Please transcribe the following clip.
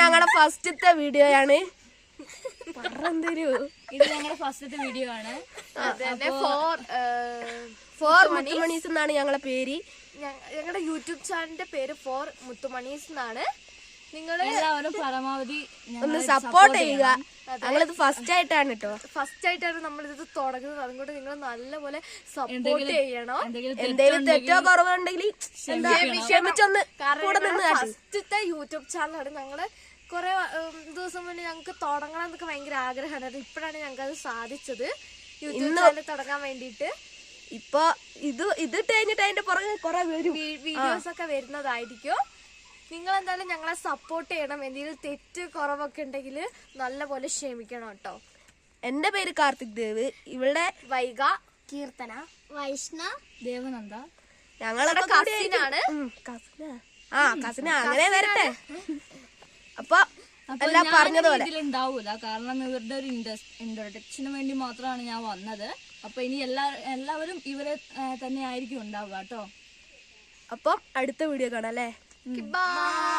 ഞങ്ങളുടെ ഫസ്റ്റത്തെ വീഡിയോ ആണ്. ഇത് ഞങ്ങളുടെ ഫസ്റ്റത്തെ വീഡിയോ ആണ്. ഫോർ മുത്തുമണീസ് എന്നാണ് ഞങ്ങളുടെ പേര്. ഞങ്ങളുടെ യൂട്യൂബ് ചാനലിന്റെ പേര് ഫോർ മുത്തുമണീസ് എന്നാണ്. നിങ്ങൾ എല്ലാവരും പരമാവധി ഒന്ന് സപ്പോർട്ട് ചെയ്യുക. ഞങ്ങളിത് ഫസ്റ്റ് ആയിട്ടാണ് നമ്മളിത് തുടങ്ങുന്നത്. അതുകൊണ്ട് നിങ്ങൾ നല്ലപോലെ സപ്പോർട്ട് ചെയ്യണം. എന്തെങ്കിലും തെറ്റോ കുറവുണ്ടെങ്കിൽ ക്ഷമിച്ചൊന്ന് കൂടെ നിന്ന് ഫസ്റ്റത്തെ യൂട്യൂബ് ചാനലാണ്. ഞങ്ങള് കുറെ ദിവസം മുന്നേ ഞങ്ങൾക്ക് തുടങ്ങണം എന്നൊക്കെ ഭയങ്കര ആഗ്രഹമാണ്. ഇപ്പോഴാണ് ഞങ്ങൾക്ക് അത് സാധിച്ചത്, യൂട്യൂബ് ചാനൽ തുടങ്ങാൻ വേണ്ടിയിട്ട്. ഇപ്പൊ ഇത് കഴിഞ്ഞിട്ട് അതിന്റെ പുറകെ കുറെ വീഡിയോസ് ഒക്കെ വരുന്നതായിരിക്കും. നിങ്ങൾ എന്തായാലും ഞങ്ങളെ സപ്പോർട്ട് ചെയ്യണം. എന്തെങ്കിലും തെറ്റ് കുറവൊക്കെ ഉണ്ടെങ്കിൽ നല്ലപോലെ ക്ഷമിക്കണം കേട്ടോ. എന്റെ പേര് കാർത്തിക് ദേവ്, ഇവളുടെ വൈഗ, കീർത്തന, വൈഷ്ണ, ദേവനന്ദ. ഞങ്ങളുടെ കസിനാണ്. കസിന അങ്ങനെ വരട്ടെ. അപ്പൊ എല്ലാം പറഞ്ഞതുപോലെ ഉണ്ടാവൂല, കാരണം ഇവരുടെ ഒരു ഇൻട്രൊഡക്ഷന് വേണ്ടി മാത്രമാണ് ഞാൻ വന്നത്. അപ്പൊ ഇനി എല്ലാവരും ഇവരെ തന്നെ ആയിരിക്കും ഉണ്ടാവുക കേട്ടോ. അപ്പം അടുത്ത വീഡിയോ കാണാം അല്ലേ. ബൈ.